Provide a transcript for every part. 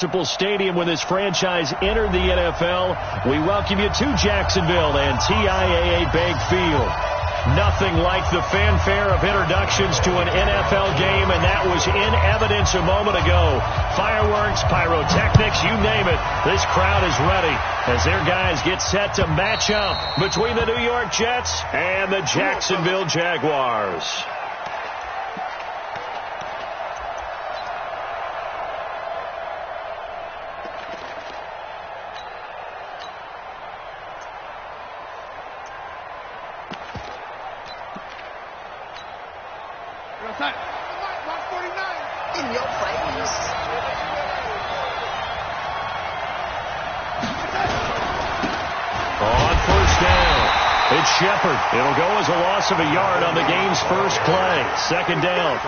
Stadium when this franchise entered the NFL. We welcome you to Jacksonville and TIAA Bank Field. Nothing like the fanfare of introductions to an NFL game, and that was in evidence a moment ago. Fireworks, pyrotechnics, you name it. This crowd is ready as their guys get set to match up between the New York Jets and the Jacksonville Jaguars. In your face. On first down, it's Shepard. It'll go as a loss of a yard on the game's first play. Second down.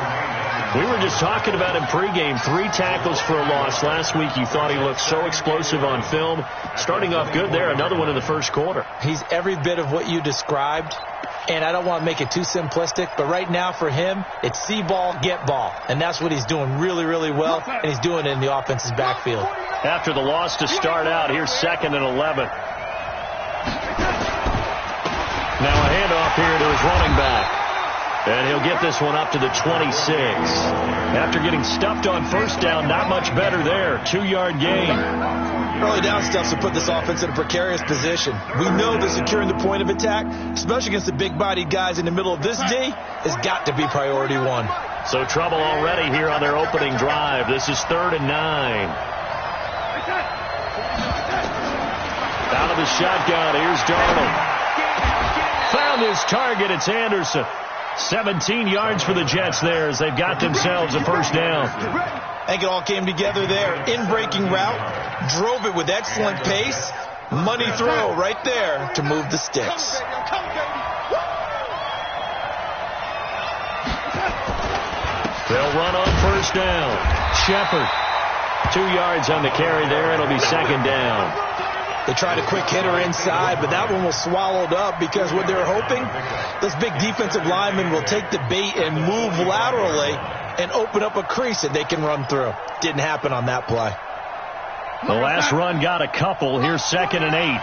We were just talking about him pregame. 3 tackles for a loss. Last week you thought he looked so explosive on film. Starting off good there. Another one in the first quarter. He's every bit of what you described. And I don't want to make it too simplistic, but right now for him, it's see ball, get ball. And that's what he's doing really, really well, and he's doing it in the offense's backfield. After the loss to start out, here's 2nd and 11. Now a handoff here to his running back. And he'll get this one up to the 26. After getting stuffed on first down, not much better there. 2-yard gain. Early down stuffs will put this offense in a precarious position. We know that securing the point of attack, especially against the big-bodied guys in the middle of this D, has got to be priority 1. So trouble already here on their opening drive. This is 3rd and 9. Out of the shotgun, here's Darnold. Found his target, it's Anderson. 17 yards for the Jets there as they've got themselves a first down. I think it all came together there. In-breaking route, drove it with excellent pace. Money throw right there to move the sticks. They'll run on first down. Shepard. 2 yards on the carry there. It'll be 2nd down. They tried a quick hitter inside, but that one was swallowed up because what they were hoping, those big defensive linemen will take the bait and move laterally and open up a crease that they can run through. Didn't happen on that play. The last run got a couple. Here's 2nd and 8.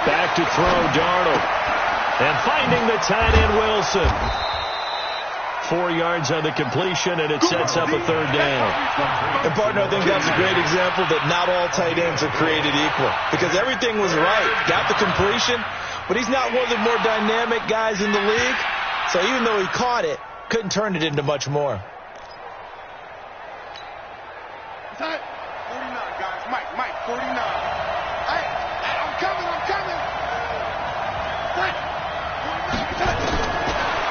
Back to throw, Darnold. And finding the tight end, Wilson. 4 yards on the completion, and it sets up a 3rd down. And, partner, I think that's a great example that not all tight ends are created equal because everything was right. Got the completion, but he's not one of the more dynamic guys in the league. So even though he caught it, couldn't turn it into much more. 49, guys. Mike, 49. Hey, I'm coming.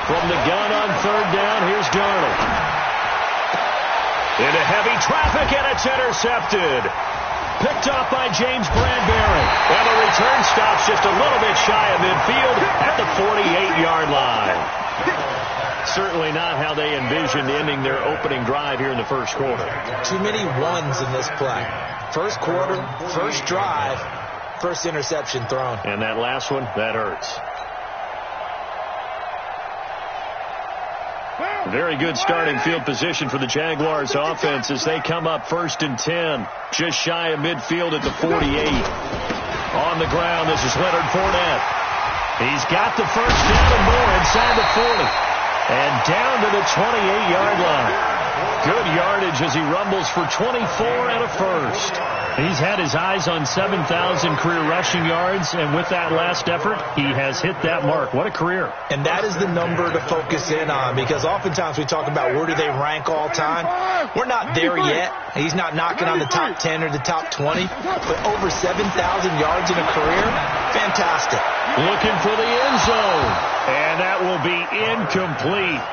From the gun on 3rd down, here's Darnold. Into heavy traffic, and it's intercepted. Picked off by James Bradbury. And the return stops just a little bit shy of midfield at the 48-yard line. Certainly not how they envisioned ending their opening drive here in the first quarter. Too many ones in this play. First quarter, first drive, first interception thrown. And that last one, that hurts. Very good starting field position for the Jaguars offense as they come up 1st and 10. Just shy of midfield at the 48. On the ground, this is Leonard Fournette. He's got the first down and more inside the 40. And down to the 28-yard line. Good yardage as he rumbles for 24 and a first. He's had his eyes on 7,000 career rushing yards, and with that last effort, he has hit that mark. What a career. And that is the number to focus in on because oftentimes we talk about where do they rank all time. We're not there yet. He's not knocking on the top 10 or the top 20, but over 7,000 yards in a career, fantastic. Looking for the end zone, and that will be incomplete.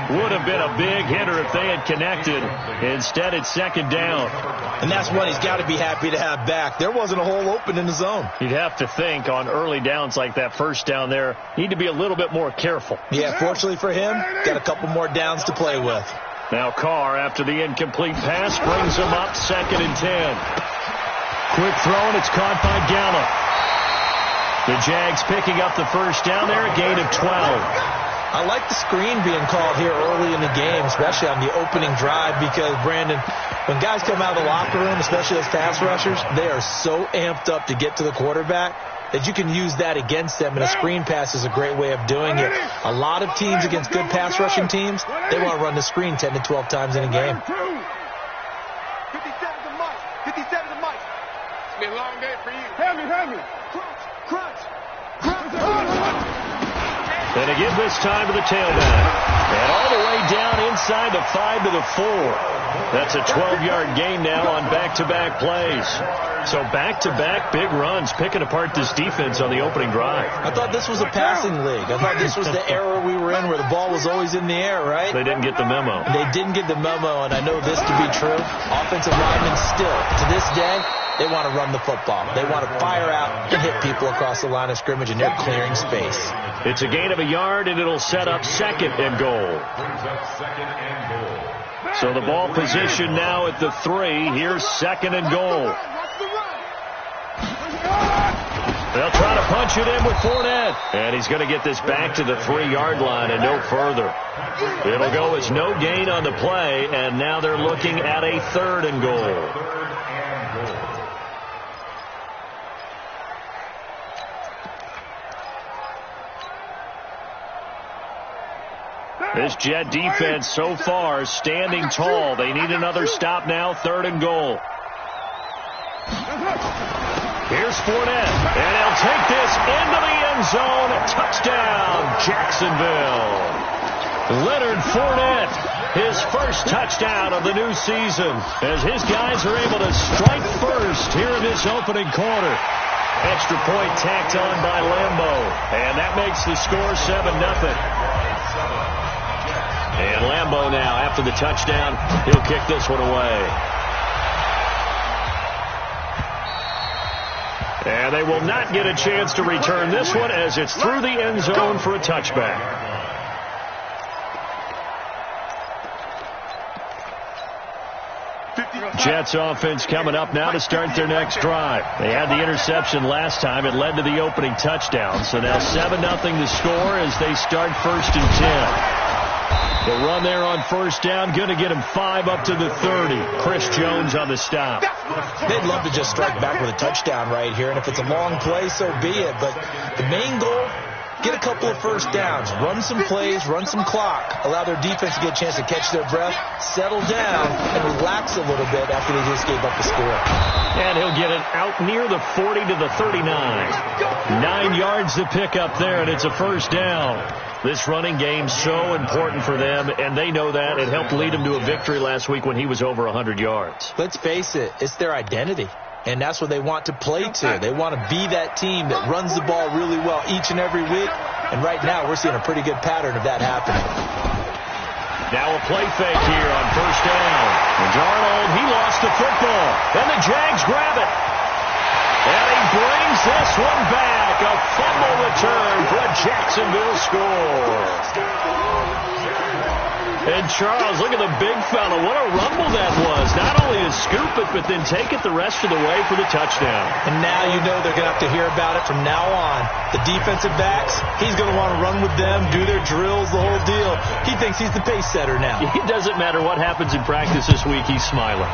Would have been a big hitter if they had connected. Instead, it's 2nd down. And that's what he's got to be happy to have back. There wasn't a hole open in the zone. You'd have to think on early downs like that first down there, need to be a little bit more careful. Yeah, fortunately for him, got a couple more downs to play with. Now Carr, after the incomplete pass, brings him up 2nd and 10. Quick throw, and it's caught by Gallup. The Jags picking up the first down there, a gain of 12. I like the screen being called here early in the game, especially on the opening drive, because, Brandon, when guys come out of the locker room, especially those pass rushers, they are so amped up to get to the quarterback that you can use that against them, and a screen pass is a great way of doing it. A lot of teams against good pass rushing teams, they want to run the screen 10 to 12 times in a game. 57 to Mike. 57 to Mike. It's been a long day for you. Help me. Crunch. And again this time to the tailback. And all the way down inside the 5 to the 4. That's a 12-yard gain now on back-to-back plays. So back-to-back big runs, picking apart this defense on the opening drive. I thought this was a passing league. I thought this was the era we were in where the ball was always in the air, right? They didn't get the memo. They didn't get the memo, and I know this to be true. Offensive linemen still, to this day, they want to run the football. They want to fire out and hit people across the line of scrimmage, and they're clearing space. It's a gain of a yard, and it'll set up 2nd and goal. So the ball position now at the 3. Here's 2nd and goal. They'll try to punch it in with Fournette. And he's going to get this back to the 3-yard line and no further. It'll go as no gain on the play, and now they're looking at a 3rd and goal. This Jet defense so far standing tall. They need another stop now. 3rd and goal. Here's Fournette, and he'll take this into the end zone. Touchdown, Jacksonville. Leonard Fournette, his first touchdown of the new season, as his guys are able to strike first here in this opening quarter. Extra point tacked on by Lambo, and that makes the score 7-0. And Lambo now, after the touchdown, he'll kick this one away. And they will not get a chance to return this one as it's through the end zone for a touchback. Jets offense coming up now to start their next drive. They had the interception last time. It led to the opening touchdown. So now 7-0 the score as they start 1st and 10. The run there on 1st down, going to get him 5 up to the 30. Chris Jones on the stop. They'd love to just strike back with a touchdown right here, and if it's a long play, so be it. But the main goal, get a couple of 1st downs, run some plays, run some clock, allow their defense to get a chance to catch their breath, settle down, and relax a little bit after they just gave up the score. And he'll get it out near the 40 to the 39. 9 yards to pick up there, and it's a 1st down. This running game so important for them, and they know that. It helped lead them to a victory last week when he was over 100 yards. Let's face it, it's their identity, and that's what they want to play to. They want to be that team that runs the ball really well each and every week, and right now we're seeing a pretty good pattern of that happening. Now a play fake here on 1st down. And Darnold, he lost the football, and the Jags grab it. And he brings this one back. A fumble return for a Jacksonville score. And Charles, look at the big fella. What a rumble that was. Not only to scoop it, but then take it the rest of the way for the touchdown. And now you know they're going to have to hear about it from now on. The defensive backs, he's going to want to run with them, do their drills, the whole deal. He thinks he's the pace setter now. It doesn't matter what happens in practice this week. He's smiling.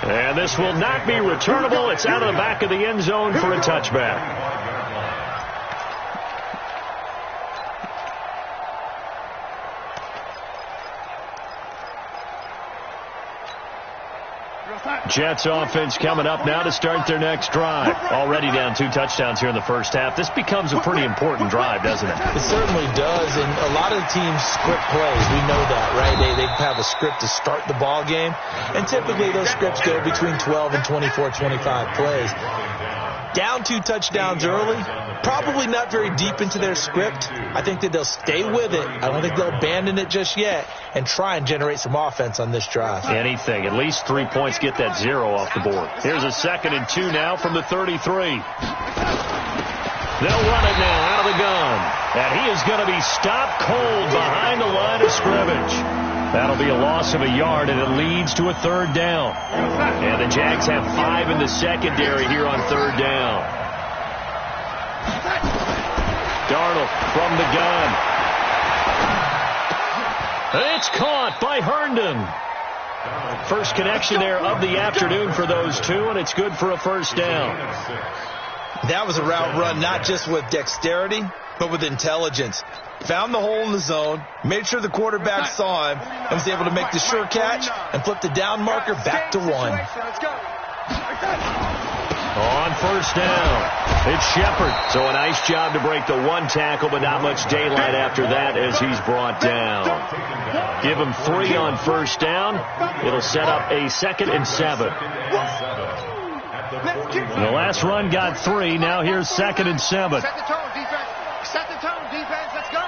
And this will not be returnable. It's out of the back of the end zone for a touchback. Jets offense coming up now to start their next drive. Already down 2 touchdowns here in the 1st half. This becomes a pretty important drive, doesn't it? It certainly does, and a lot of the teams script plays. We know that, right? They have a script to start the ball game, and typically those scripts go between 12 and 24, 25 plays. Down 2 touchdowns early, probably not very deep into their script. I think that they'll stay with it. I don't think they'll abandon it just yet and try and generate some offense on this drive. Anything. At least 3 points, get that 0 off the board. Here's a 2nd and 2 now from the 33. They'll run it now out of the gun. And he is going to be stopped cold behind the line of scrimmage. That'll be a loss of a yard, and it leads to a 3rd down. And the Jags have 5 in the secondary here on 3rd down. Darnold from the gun. It's caught by Herndon. First connection there of the afternoon for those two, and it's good for a first down. That was a route run not just with dexterity, but with intelligence. Found the hole in the zone, made sure the quarterback saw him, and was able to make the sure catch and flip the down marker back to 1. On first down, it's Shepard. So a nice job to break the one tackle, but not much daylight after that as he's brought down. Give him 3 on first down. It'll set up a 2nd and 7. The last run got 3. Now here's 2nd and 7. Set the tone, defense. Set the tone, defense. Let's go.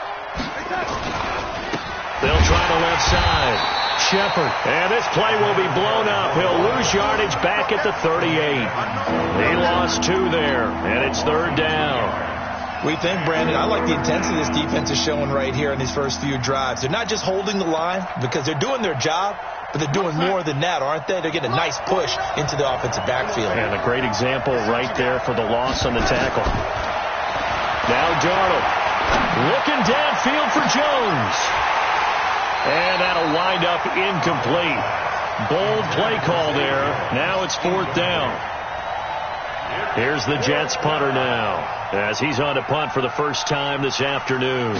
They'll try the left side. Shepard. And this play will be blown up. He'll lose yardage back at the 38. He lost 2 there, and it's 3rd down. We think, Brandon, I like the intensity this defense is showing right here in these first few drives. They're not just holding the line because they're doing their job, but they're doing more than that, aren't they? They're getting a nice push into the offensive backfield. And a great example right there for the loss on the tackle. Now Darnold looking downfield for Jones. And that'll wind up incomplete. Bold play call there. Now it's 4th down. Here's the Jets punter now as he's on to punt for the first time this afternoon.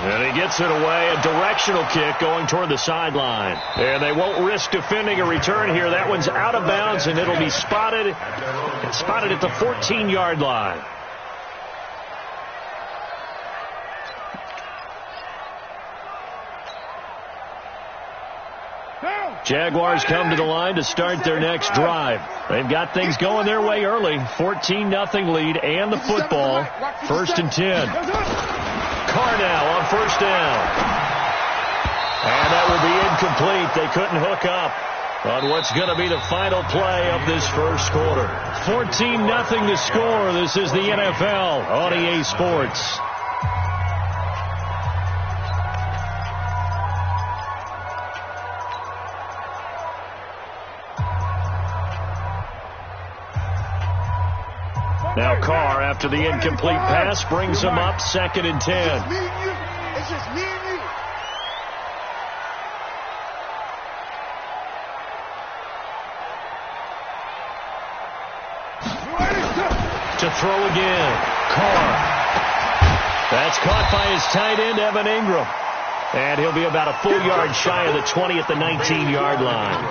And he gets it away, a directional kick going toward the sideline. And they won't risk defending a return here. That one's out of bounds, and it'll be spotted at the 14-yard line. Jaguars come to the line to start their next drive. They've got things going their way early. 14-0 lead and the football. 1st and 10. Carr now on first down. And that will be incomplete. They couldn't hook up on what's going to be the final play of this first quarter. 14-0 the score. This is the NFL on EA Sports. Now Carr, after the incomplete pass, brings him up 2nd and 10. It's just me and you. To throw again. Carr. That's caught by his tight end, Evan Ingram. And he'll be about a full yard shy of the 20 at the 19-yard line.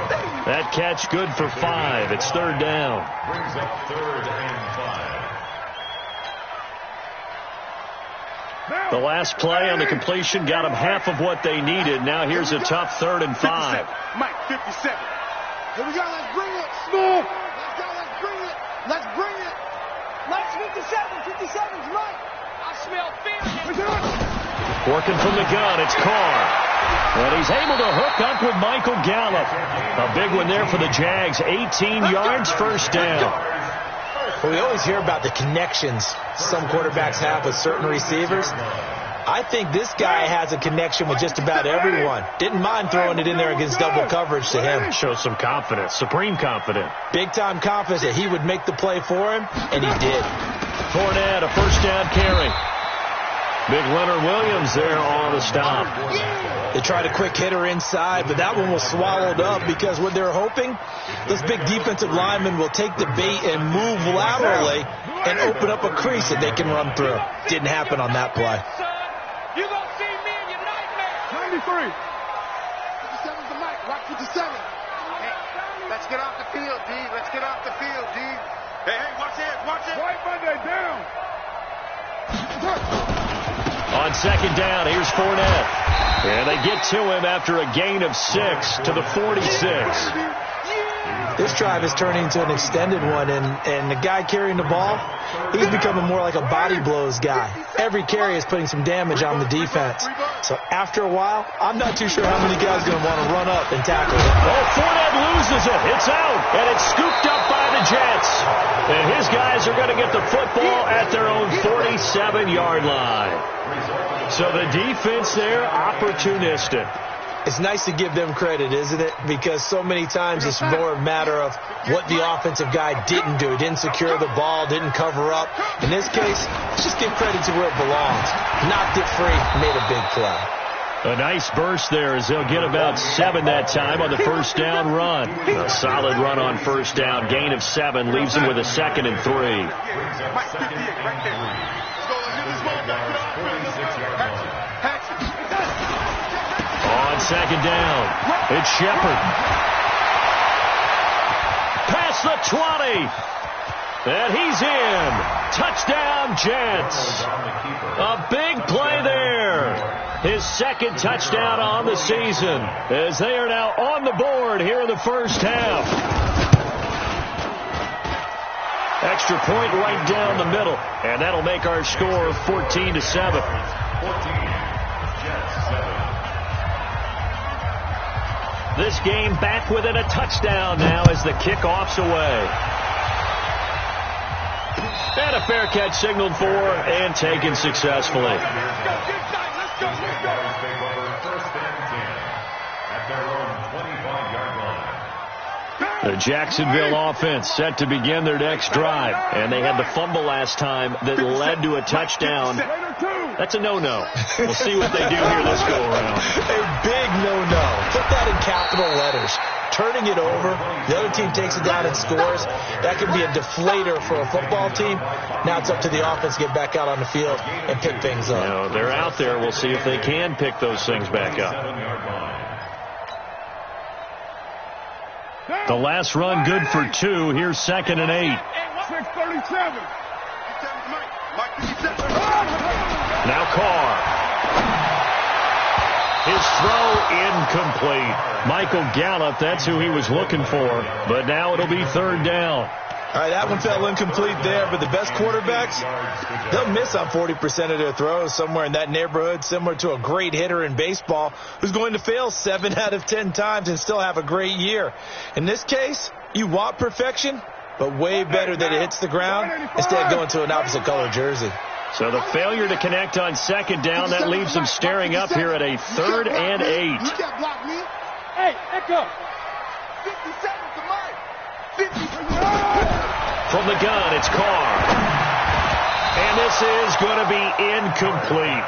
That catch good for 5. It's 3rd down. Brings up 3rd and 5. The last play on the completion got them half of what they needed. Now here's a tough 3rd and 5. Mike, 57. Here we go. Let's bring it. Smooth. Let's go. Let's bring it. Let's bring it. Let's 57. 57's Mike. I smell fear. Working from the gun, it's Carr. And he's able to hook up with Michael Gallup. A big one there for the Jags. 18 yards, 1st down. Well, we always hear about the connections some quarterbacks have with certain receivers. I think this guy has a connection with just about everyone. Didn't mind throwing it in there against double coverage to him. Shows some confidence, supreme confidence. Big-time confidence that he would make the play for him, and he did. Fournette, a first down carry. Big Leonard Williams there on the stop. They tried a quick hitter inside, but that one was swallowed up because what they're hoping, this big defensive lineman will take the bait and move laterally and open up a crease that they can run through. Didn't happen on that play. You gonna see me in your nightmare. 93. 57's the mic. Rock 57. Hey, let's get off the field, D. Let's get off the field, D. Hey, watch it. Watch it. White Monday down. On 2nd down, here's Fournette. And they get to him after a gain of 6 to the 46. This drive is turning into an extended one, and the guy carrying the ball, he's becoming more like a body blows guy. Every carry is putting some damage on the defense. So after a while, I'm not too sure how many guys are going to want to run up and tackle him. Oh, Fournette loses it. It's out, and it's scooped up by the Jets. And his guys are going to get the football at their own 47-yard line. So the defense there, opportunistic. It's nice to give them credit, isn't it? Because so many times it's more a matter of what the offensive guy didn't do. He didn't secure the ball, didn't cover up. In this case, let's just give credit to where it belongs. Knocked it free, made a big play. A nice burst there as they'll get about 7 that time on the first down run. A solid run on first down. Gain of 7 leaves them with a 2nd and 3. On second down, it's Shepard. Past the 20. And he's in. Touchdown, Jets. A big play there. His 2nd touchdown on the season as they are now on the board here in the first half. Extra point right down the middle, and that'll make our score 14-7. 14, Jets 7. This game back within a touchdown now as the kickoff's away. And a fair catch signaled for and taken successfully. The Jacksonville offense set to begin their next drive, and they had the fumble last time that led to a touchdown. That's a no-no. We'll see what they do here this go-around. A big no-no. Put that in capital letters. Turning it over, the other team takes it down and scores. That can be a deflator for a football team. Now it's up to the offense to get back out on the field and pick things up. You know, they're out there. We'll see if they can pick those things back up. The last run good for 2. Here's 2nd and 8. 6:37. Now Carr. His throw incomplete. Michael Gallup, that's who he was looking for. But now it'll be 3rd down. All right, that one fell incomplete there, but the best quarterbacks, they'll miss on 40% of their throws, somewhere in that neighborhood, similar to a great hitter in baseball who's going to fail 7 out of 10 times and still have a great year. In this case, you want perfection, but way better that it hits the ground instead of going to an opposite color jersey. So the failure to connect on 2nd down, that leaves them staring up here at a 3rd and 8. You can't block me. Hey, Echo. 57 to Mike. 50. From the gun, it's Carr. And this is going to be incomplete.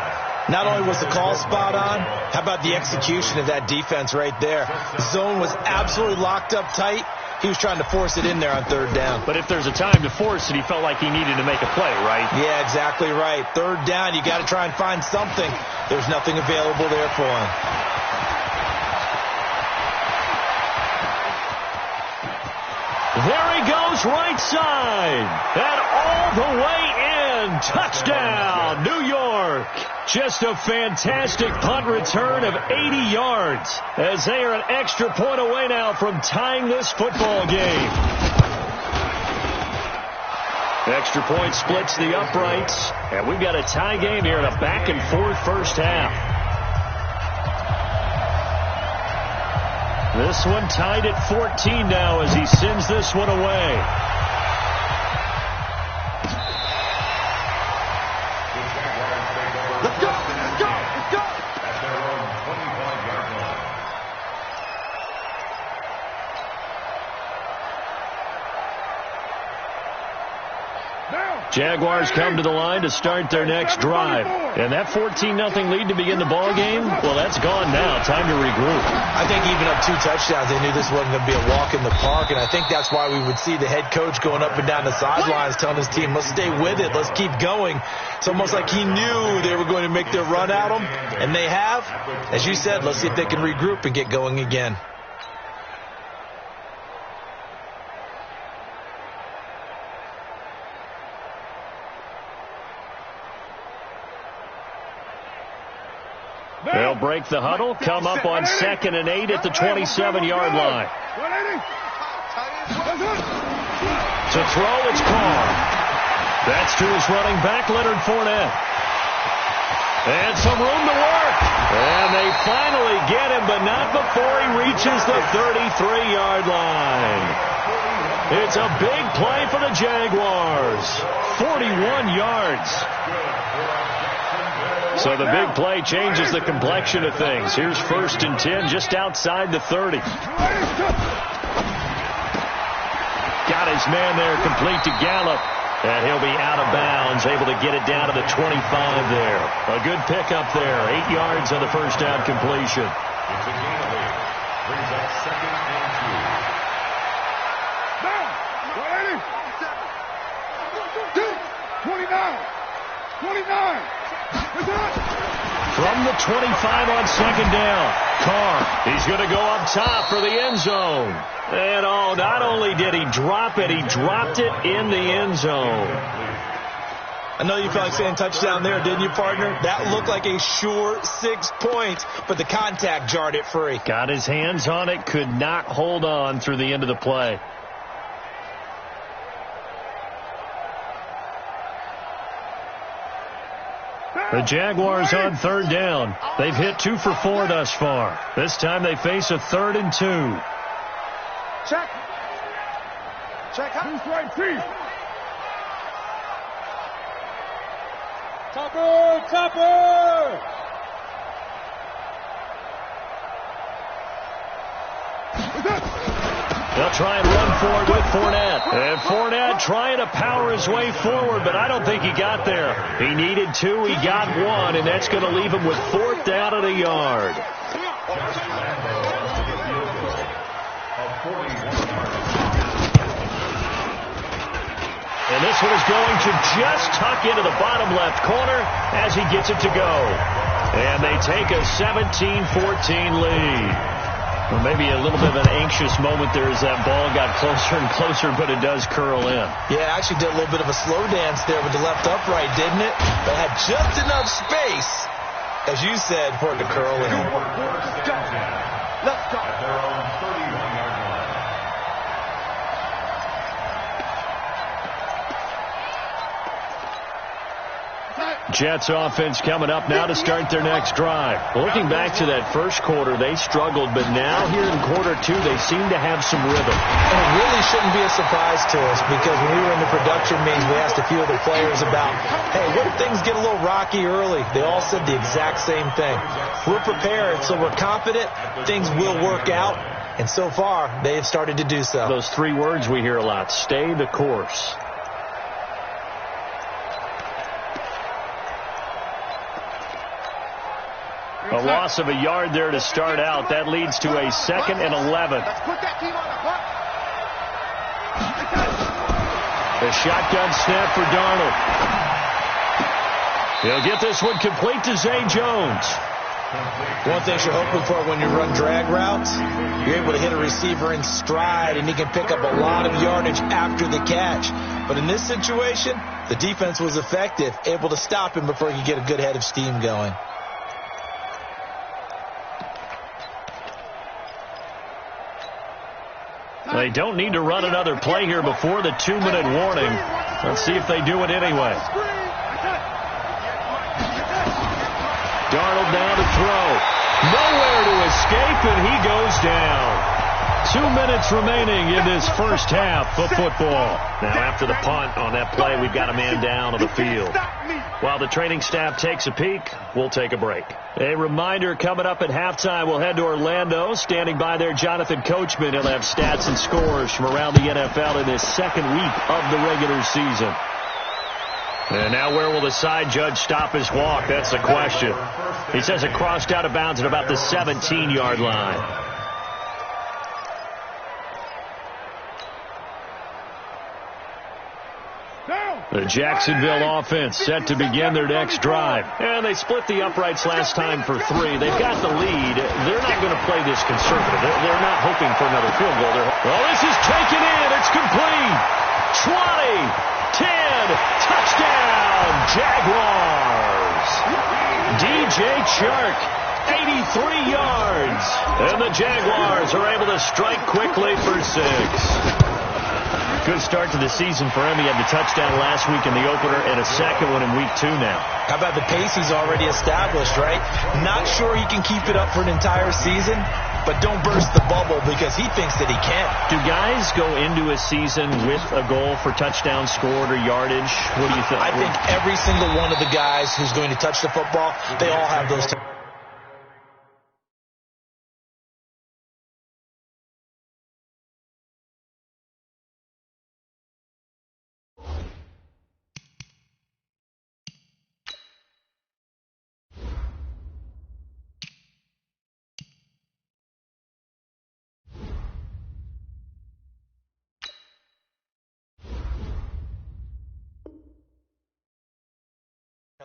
Not only was the call spot on, how about the execution of that defense right there? The zone was absolutely locked up tight. He was trying to force it in there on 3rd down. But if there's a time to force it, he felt like he needed to make a play, right? Yeah, exactly right. 3rd down, you got to try and find something. There's nothing available there for him. There he goes, right side. And all the way in. Touchdown, New York. Just a fantastic punt return of 80 yards as they are an extra point away now from tying this football game. Extra point splits the uprights, and we've got a tie game here in a back-and-forth first half. This one tied at 14 now as he sends this one away. Let's go, let's go, let's go. At their own 25-yard line. Jaguars come to the line to start their next drive. And that 14-0 lead to begin the ball game, well, that's gone now. Time to regroup. I think even up 2 touchdowns, they knew this wasn't going to be a walk in the park, and I think that's why we would see the head coach going up and down the sidelines telling his team, let's stay with it, let's keep going. It's almost like he knew they were going to make their run at him, and they have. As you said, let's see if they can regroup and get going again. They'll break the huddle, come up on 2nd and 8 at the 27-yard line. To throw, it's Carr. That's to his running back, Leonard Fournette. And some room to work. And they finally get him, but not before he reaches the 33-yard line. It's a big play for the Jaguars. 41 yards. So the big play changes the complexion of things. Here's 1st and 10 just outside the 30. Got his man there, complete to Gallup. And he'll be out of bounds, able to get it down to the 25 there. A good pickup there. 8 yards on the first down completion. It's a gain of 8. Brings up 2nd and 2. 29. From the 25 on 2nd down. Carr, he's going to go up top for the end zone. And not only did he drop it, he dropped it in the end zone. I know you felt like saying touchdown there, didn't you, partner? That looked like a sure 6 points, but the contact jarred it free. Got his hands on it, could not hold on through the end of the play. The Jaguars on 3rd down. They've hit 2 for 4 thus far. This time they face a 3rd and 2. Check. Who's right, Chief? Topper! They'll try and run forward with Fournette. And Fournette trying to power his way forward, but I don't think he got there. He needed 2, he got 1, and that's going to leave him with 4th down and a yard. And this one is going to just tuck into the bottom left corner as he gets it to go. And they take a 17-14 lead. Well, maybe a little bit of an anxious moment there as that ball got closer and closer, but it does curl in. Yeah, actually did a little bit of a slow dance there with the left upright, didn't it? But had just enough space, as you said, for it to curl in. Let's go. At their own 31-yard line. Jets offense coming up now to start their next drive. Looking back to that first quarter, they struggled, but now here in quarter 2, they seem to have some rhythm. And it really shouldn't be a surprise to us because when we were in the production meetings, we asked a few of the players about, hey, what if things get a little rocky early? They all said the exact same thing. We're prepared, so we're confident things will work out, and so far, they have started to do so. Those 3 words we hear a lot, stay the course. A loss of a yard there to start out. That leads to a 2nd and 11. A shotgun snap for Darnold. He'll get this one complete to Zay Jones. One thing you're hoping for when you run drag routes, you're able to hit a receiver in stride, and he can pick up a lot of yardage after the catch. But in this situation, the defense was effective, able to stop him before he could get a good head of steam going. They don't need to run another play here before the 2-minute warning. Let's see if they do it anyway. Darnold now to throw. Nowhere to escape, and he goes down. 2 minutes remaining in this first half of football. Now, after the punt on that play, we've got a man down on the field. While the training staff takes a peek, we'll take a break. A reminder, coming up at halftime, we'll head to Orlando. Standing by there, Jonathan Coachman. He'll have stats and scores from around the NFL in this 2nd week of the regular season. And now where will the side judge stop his walk? That's the question. He says it crossed out of bounds at about the 17-yard line. The Jacksonville offense set to begin their next drive. And they split the uprights last time for 3. They've got the lead. They're not going to play this conservative. They're not hoping for another field goal. Well, this is taken in. It's complete. 20, 10, touchdown, Jaguars. DJ Chark, 83 yards. And the Jaguars are able to strike quickly for 6. Good start to the season for him. He had the touchdown last week in the opener and a second one in week 2 now. How about the pace he's already established, right? Not sure he can keep it up for an entire season, but don't burst the bubble because he thinks that he can. Do guys go into a season with a goal for touchdown scored or yardage? What do you think? I think every single one of the guys who's going to touch the football, they all have those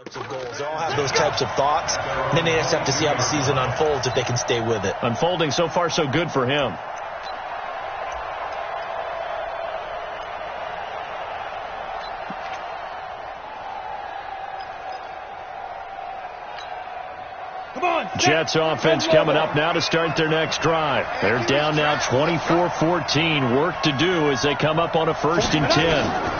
types of goals. They all have those types of thoughts. And then they just have to see how the season unfolds if they can stay with it. Unfolding so far so good for him. Jets offense coming up now to start their next drive. They're down now 24-14. Work to do as they come up on a 1st and 10.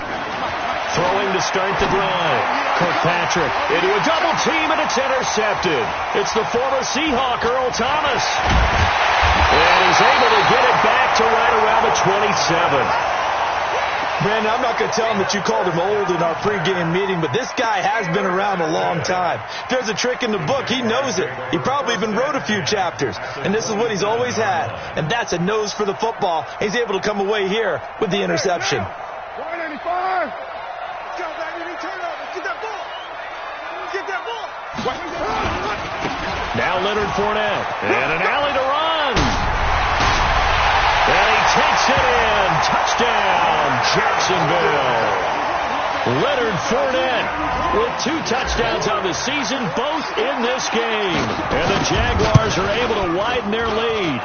Throwing to start the drive. Kirkpatrick into a double team, and it's intercepted. It's the former Seahawk, Earl Thomas. And he's able to get it back to right around the 27. Brandon, I'm not going to tell him that you called him old in our pregame meeting, but this guy has been around a long time. If there's a trick in the book, he knows it. He probably even wrote a few chapters, and this is what he's always had, and that's a nose for the football. He's able to come away here with the interception. 185. Let's go, baby. Turn over. Get that ball. Get that ball. Now Leonard Fournette, and an alley to run. And he takes it in. Touchdown, Jacksonville. Leonard Fournette with 2 touchdowns on the season, both in this game. And the Jaguars are able to widen their lead.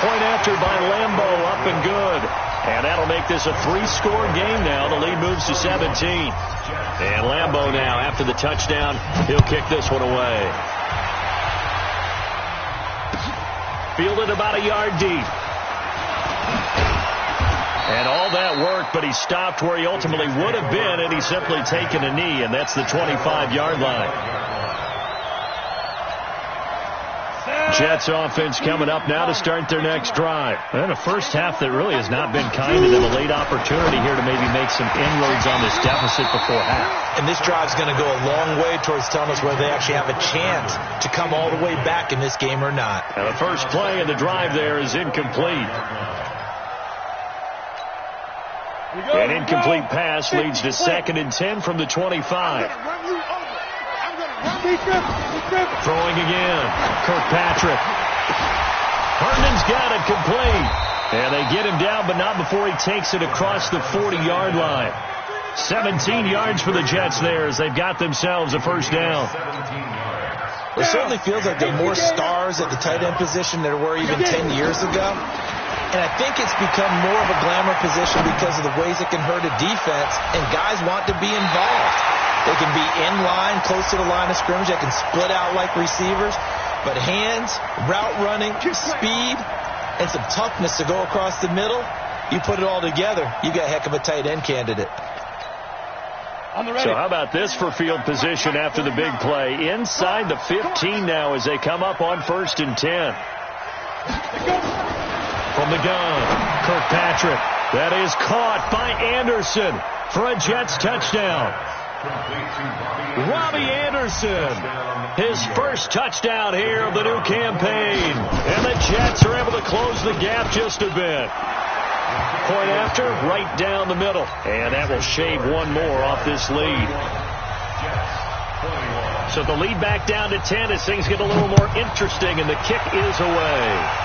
Point after by Lambeau, up and good. And that'll make this a 3-score game now. The lead moves to 17. And Lambeau now, after the touchdown, he'll kick this one away. Fielded about a yard deep. And all that work, but he stopped where he ultimately would have been had he simply taken a knee, and that's the 25-yard line. Jets offense coming up now to start their next drive. And a first half that really has not been kind to them. A late opportunity here to maybe make some inroads on this deficit before half. And this drive's going to go a long way towards telling us whether they actually have a chance to come all the way back in this game or not. And the first play of the drive there is incomplete. An incomplete pass leads to 2nd and 10 from the 25. Throwing again. Kirkpatrick. Herndon's got it complete. And they get him down, but not before he takes it across the 40-yard line. 17 yards for the Jets there as they've got themselves a first down. It certainly feels like there are more stars at the tight end position than there were even 10 years ago. And I think it's become more of a glamour position because of the ways it can hurt a defense, and guys want to be involved. They can be in line, close to the line of scrimmage. They can split out like receivers. But hands, route running, speed, and some toughness to go across the middle, you put it all together, you got a heck of a tight end candidate. So how about this for field position after the big play? Inside the 15 now as they come up on 1st and 10. From the gun, Kirkpatrick. That is caught by Anderson for a Jets touchdown. Robbie Anderson, his first touchdown here of the new campaign. And the Jets are able to close the gap just a bit. Point after, right down the middle. And that will shave one more off this lead. So the lead back down to 10 as things get a little more interesting, and the kick is away.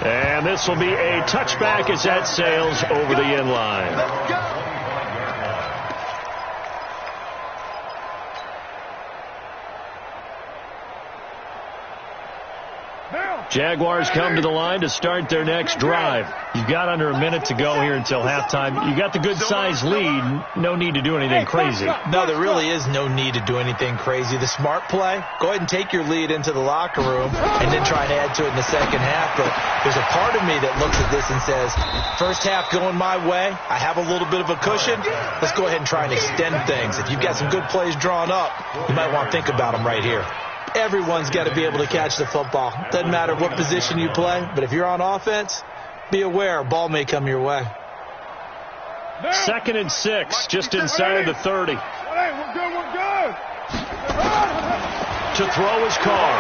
And this will be a touchback as that sails over the end line. Jaguars come to the line to start their next drive. You've got under a minute to go here until halftime. You got the good-sized lead. No need to do anything crazy. No, there really is no need to do anything crazy. The smart play, go ahead and take your lead into the locker room and then try to add to it in the second half. But there's a part of me that looks at this and says, first half going my way, I have a little bit of a cushion. Let's go ahead and try and extend things. If you've got some good plays drawn up, you might want to think about them right here. Everyone's got to be able to catch the football. Doesn't matter what position you play, but if you're on offense, be aware a ball may come your way. 2nd and 6, just inside the 30. We're good. To throw his car.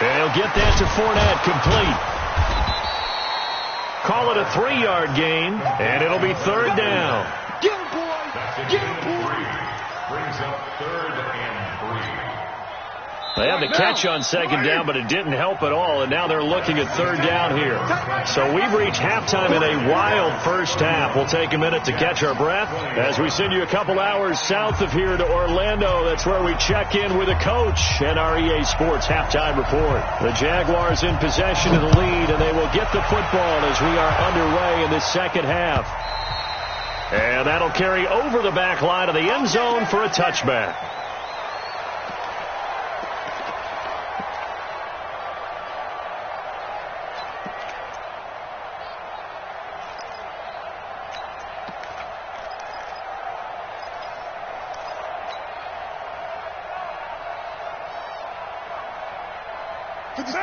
And he'll get that to Fournette, complete. Call it a 3-yard gain, and it'll be 3rd down. Get him, boy. Get him, boy. Brings up 3rd and 3. They had the catch on 2nd down, but it didn't help at all, and now they're looking at 3rd down here. So we've reached halftime in a wild first half. We'll take a minute to catch our breath as we send you a couple hours south of here to Orlando. That's where we check in with the coach and our EA Sports halftime report. The Jaguars in possession of the lead, and they will get the football as we are underway in this second half. And that'll carry over the back line of the end zone for a touchback.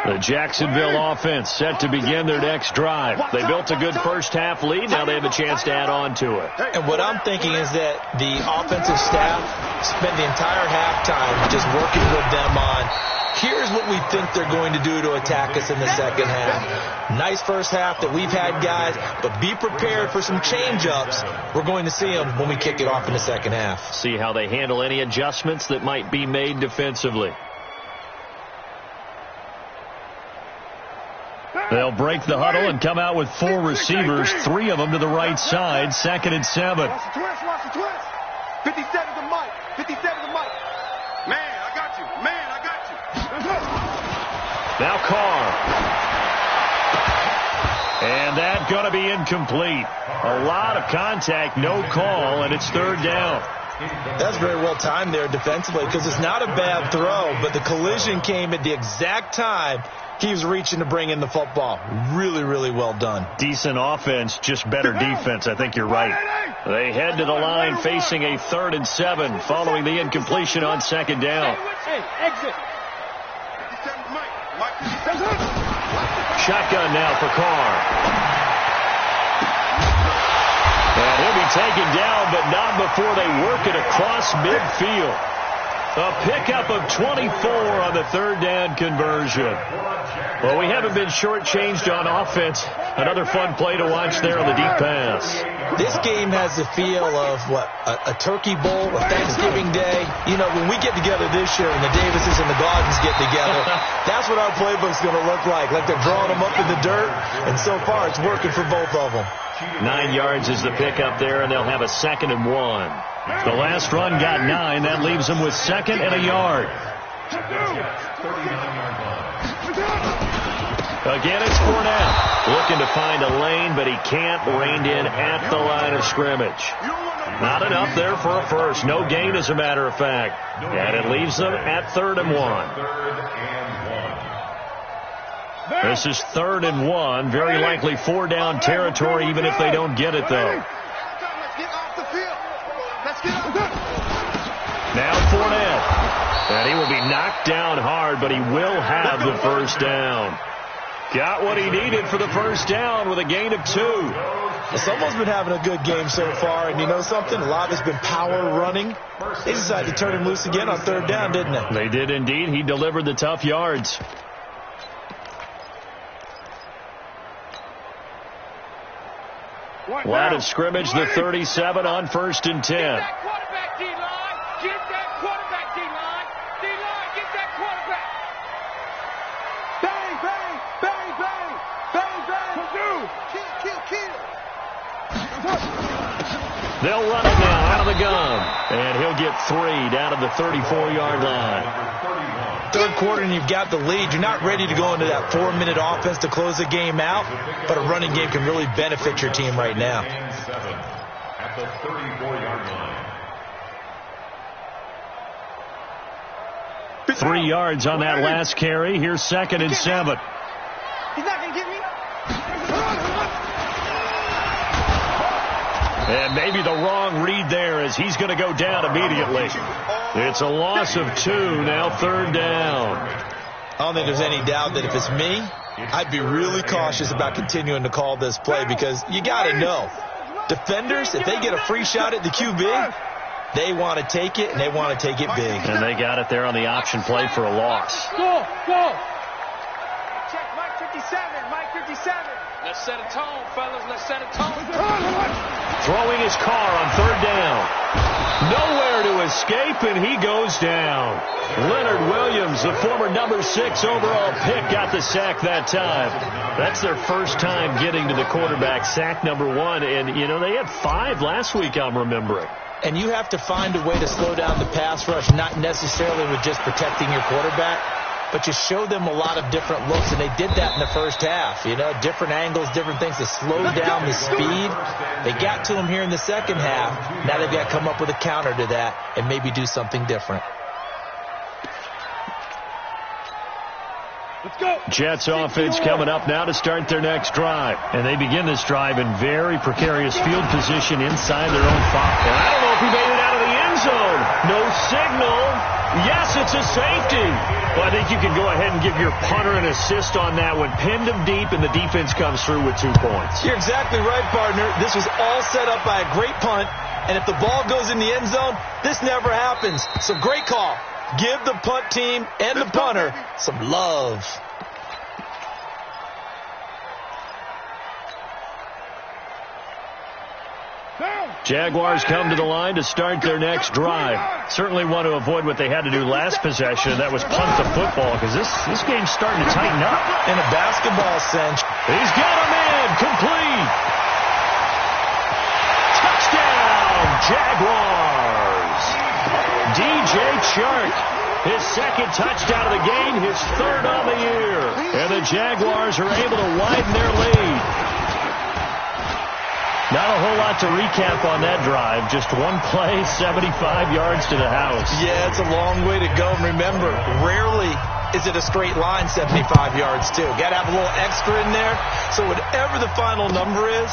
The Jacksonville offense set to begin their next drive. They built a good first half lead. Now they have a chance to add on to it. And what I'm thinking is that the offensive staff spent the entire halftime just working with them on, here's what we think they're going to do to attack us in the second half. Nice first half that we've had, guys, but be prepared for some change-ups. We're going to see them when we kick it off in the second half. See how they handle any adjustments that might be made defensively. They'll break the huddle and come out with 4 receivers, 3 of them to the right side, 2nd and 7. Watch the twist. 57 to Mike. 57 to Mike. Man, I got you. Now Carr. And that's going to be incomplete. A lot of contact, no call, and it's 3rd down. That's very well timed there defensively because it's not a bad throw, but the collision came at the exact time he was reaching to bring in the football. Really, really well done. Decent offense, just better defense. I think you're right. They head to the line facing a 3rd and 7 following the incompletion on 2nd down. Hey, exit. Shotgun now for Carr. And he'll be taken down, but not before they work it across midfield. A pickup of 24 on the 3rd down conversion. Well, we haven't been shortchanged on offense. Another fun play to watch there on the deep pass. This game has the feel of, a Turkey Bowl, a Thanksgiving Day. You know, when we get together this year and the Davises and the Gardens get together, that's what our playbook's going to look like they're drawing them up in the dirt, and so far it's working for both of them. 9 yards is the pickup there, and they'll have a 2nd and 1. The last run got 9. That leaves them with 2nd and a yard. Again, it's Fournette. Looking to find a lane, but he can't. Reined in at the line of scrimmage. Not enough there for a first. No gain, as a matter of fact. And it leaves them at 3rd and 1. This is 3rd and 1. Very likely 4-down territory, even if they don't get it, though. Now Fournette. And he will be knocked down hard, but he will have the first down. Got what he needed for the first down with a gain of 2. Someone's been having a good game so far, and you know something? A lot of it's been power running. They decided to turn him loose again on 3rd down, didn't they? They did indeed. He delivered the tough yards. Line of scrimmage, the 37 on 1st and 10. Get that quarterback, D-line. Get that quarterback, D-line. D-line, get that quarterback. Bang, bang, bang, bang. Bang, bang. Kill. They'll run it now out of the gun. And he'll get 3 down to the 34-yard line. 3rd quarter and you've got the lead. You're not ready to go into that 4-minute offense to close the game out, but a running game can really benefit your team right now. At the 34-yard line. 3 yards on that last carry. Here's 2nd and 7. He's not going to get me. And maybe the wrong read there because he's going to go down immediately. It's a loss of 2, now 3rd down. I don't think there's any doubt that if it's me, I'd be really cautious about continuing to call this play because you got to know, defenders, if they get a free shot at the QB, they want to take it, and they want to take it big. And they got it there on the option play for a loss. Go! Check Mike 57, Mike 57. Let's set a tone, fellas. Let's set a tone. Throwing his car on 3rd down. Nowhere to escape, and he goes down. Leonard Williams, the former number 6 overall pick, got the sack that time. That's their first time getting to the quarterback, sack number 1. And, you know, they had 5 last week, I'm remembering. And you have to find a way to slow down the pass rush, not necessarily with just protecting your quarterback, but you show them a lot of different looks, and they did that in the first half. You know, different angles, different things to slow down the speed. They got to him here in the second half. Now they've got to come up with a counter to that and maybe do something different. Jets offense coming up now to start their next drive. And they begin this drive in very precarious field position inside their own 5. And I don't know if he made it out of the end zone. No signal. Yes, it's a safety. But I think you can go ahead and give your punter an assist on that one. Pinned him deep, and the defense comes through with 2 points. You're exactly right, partner. This was all set up by a great punt. And if the ball goes in the end zone, this never happens. So great call. Give the punt team and the punter some love. Jaguars come to the line to start their next drive. Certainly want to avoid what they had to do last possession, and that was punt the football, because this game's starting to tighten up. In a basketball sense. He's got him in. Complete. Touchdown, Jaguars. DJ Chark, his 2nd touchdown of the game, his 3rd on the year. And the Jaguars are able to widen their lead. Not a whole lot to recap on that drive. Just one play, 75 yards to the house. Yeah, it's a long way to go. And remember, rarely is it a straight line 75 yards, too. Got to have a little extra in there. So whatever the final number is,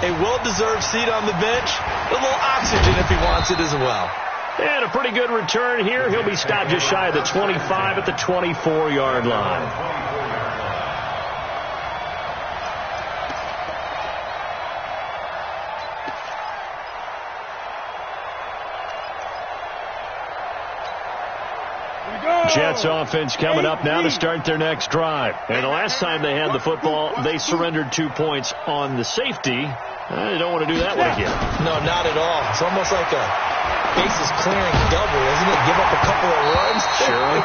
a well-deserved seat on the bench, a little oxygen if he wants it as well. And a pretty good return here. He'll be stopped just shy of the 25 at the 24-yard line. Jets offense coming up now to start their next drive. And the last time they had the football, they surrendered 2 points on the safety. They don't want to do that one again. No, not at all. It's almost like a bases clearing double, isn't it? Give up a couple of runs. Sure.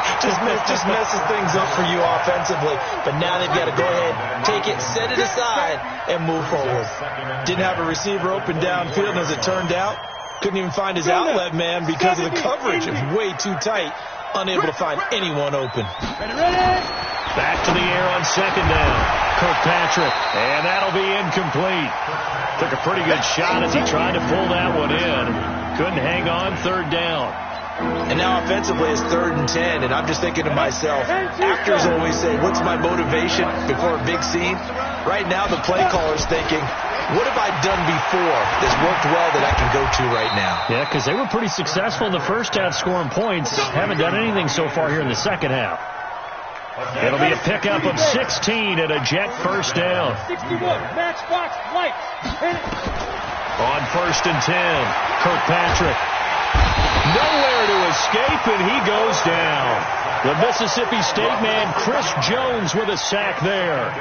just messes things up for you offensively. But now they've got to go ahead, take it, set it aside, and move forward. Didn't have a receiver open downfield, and as it turned out, couldn't even find his outlet man because of the coverage. It was way too tight. Unable to find anyone open. Back to the air on 2nd down. Kirkpatrick, and that'll be incomplete. Took a pretty good shot as he tried to pull that one in. Couldn't hang on 3rd down. And now offensively it's 3rd and 10, and I'm just thinking to myself, actors always say, what's my motivation before a big scene? Right now the play caller's thinking, what have I done before that's worked well that I can go to right now? Yeah, because they were pretty successful in the first half scoring points. Haven't done anything so far here in the second half. It'll be a pickup of 16 and a Jet 1st down. 61, matchbox, light. On 1st and 10, Kirkpatrick. Nowhere to escape, and he goes down. The Mississippi State man, Chris Jones, with a sack there.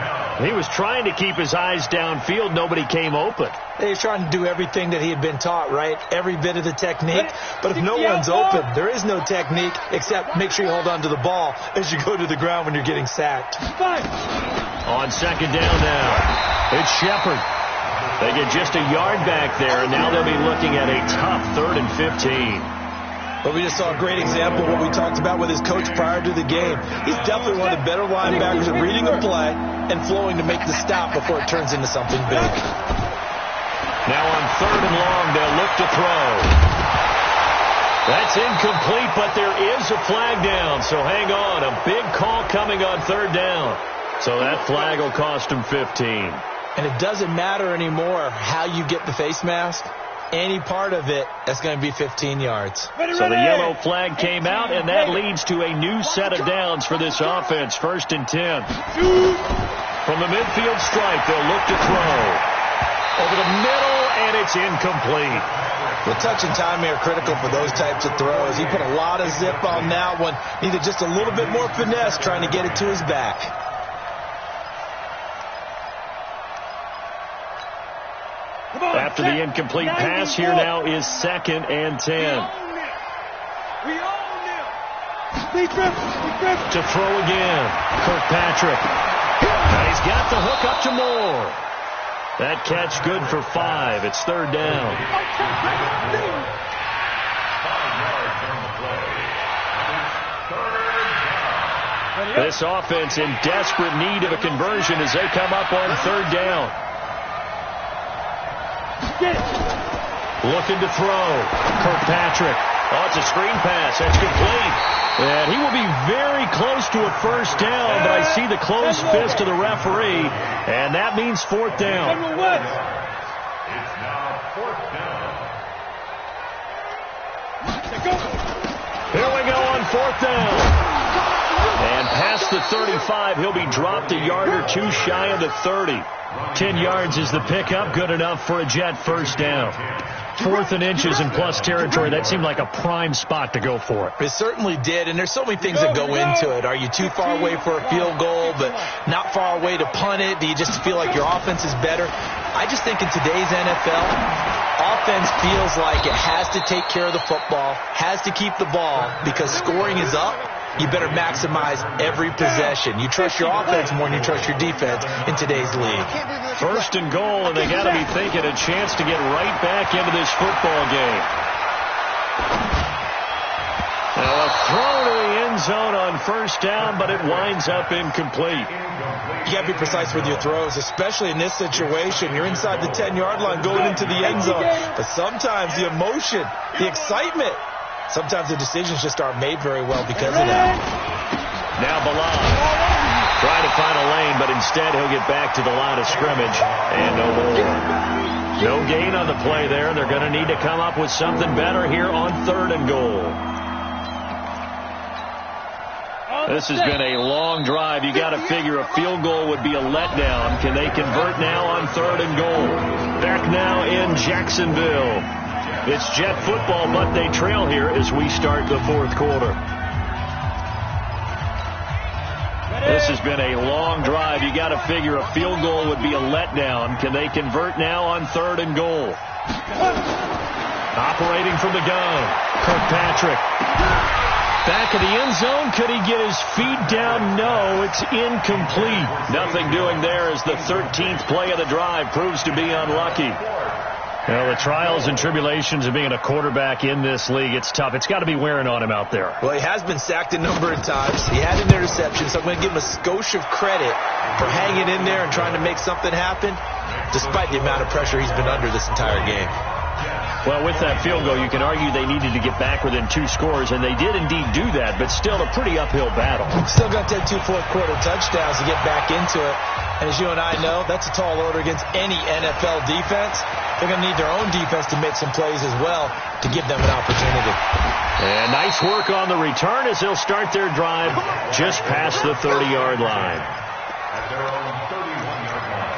He was trying to keep his eyes downfield. Nobody came open. He was trying to do everything that he had been taught, right? Every bit of the technique. But if no one's open, there is no technique except make sure you hold on to the ball as you go to the ground when you're getting sacked. On 2nd down now, it's Shepard. They get just a yard back there, and now they'll be looking at a tough 3rd and 15. But we just saw a great example of what we talked about with his coach prior to the game. He's definitely one of the better linebackers at reading a play and flowing to make the stop before it turns into something big. Now on 3rd and long, they'll look to throw. That's incomplete, but there is a flag down, so hang on. A big call coming on 3rd down. So that flag will cost him 15. And it doesn't matter anymore how you get the face mask. any part of it, that's going to be 15 yards. So the yellow flag came out, and that leads to a new set of downs for this offense. 1st and 10. From the midfield stripe, they'll look to throw. Over the middle, and it's incomplete. The touch and timing are critical for those types of throws. He put a lot of zip on that one. Needed just a little bit more finesse trying to get it to his back. After the incomplete pass, here now is 2nd and 10. We own them. To throw again, Kirkpatrick. And he's got the hook up to Moore. That catch good for 5. It's 3rd down. 5 yards on the play. 3rd down. This offense in desperate need of a conversion as they come up on 3rd down. Looking to throw. Kirkpatrick. Oh, it's a screen pass. That's complete. And he will be very close to a 1st down, but I see the closed fist of the referee, and that means 4th down. It's now 4th down. Here we go on 4th down. And past the 35, he'll be dropped a yard or 2 shy of the 30. 10 yards is the pickup, good enough for a Jet 1st down. 4th and inches in plus territory. That seemed like a prime spot to go for it. It certainly did, and there's so many things that go into it. Are you too far away for a field goal, but not far away to punt it? Do you just feel like your offense is better? I just think in today's NFL, offense feels like it has to take care of the football, has to keep the ball, because scoring is up. You better maximize every possession. You trust your offense more than you trust your defense in today's league. 1st and goal, and they got to be thinking a chance to get right back into this football game. Now a throw to the end zone on 1st down, but it winds up incomplete. You got to be precise with your throws, especially in this situation. You're inside the 10-yard line going into the end zone. But sometimes the emotion, the excitement, sometimes the decisions just aren't made very well because of that. Now Balan trying to find a lane, but instead he'll get back to the line of scrimmage and no more. No gain on the play there. They're going to need to come up with something better here on 3rd and goal. This has been a long drive. You got to figure a field goal would be a letdown. Can they convert now on 3rd and goal? Back now in Jacksonville. It's Jet football, but they trail here as we start the 4th quarter. This has been a long drive. You got to figure a field goal would be a letdown. Can they convert now on 3rd and goal? Operating from the gun, Kirkpatrick. Back of the end zone. Could he get his feet down? No, it's incomplete. Nothing doing there as the 13th play of the drive proves to be unlucky. Well, the trials and tribulations of being a quarterback in this league, it's tough. It's got to be wearing on him out there. Well, he has been sacked a number of times. He had an interception, so I'm going to give him a skosh of credit for hanging in there and trying to make something happen, despite the amount of pressure he's been under this entire game. Well, with that field goal, you can argue they needed to get back within 2 scores, and they did indeed do that, but still a pretty uphill battle. Still got to take 2 fourth-quarter touchdowns to get back into it. And as you and I know, that's a tall order against any NFL defense. They're going to need their own defense to make some plays as well to give them an opportunity. And nice work on the return as they'll start their drive just past the 30-yard line. At their own 31-yard line.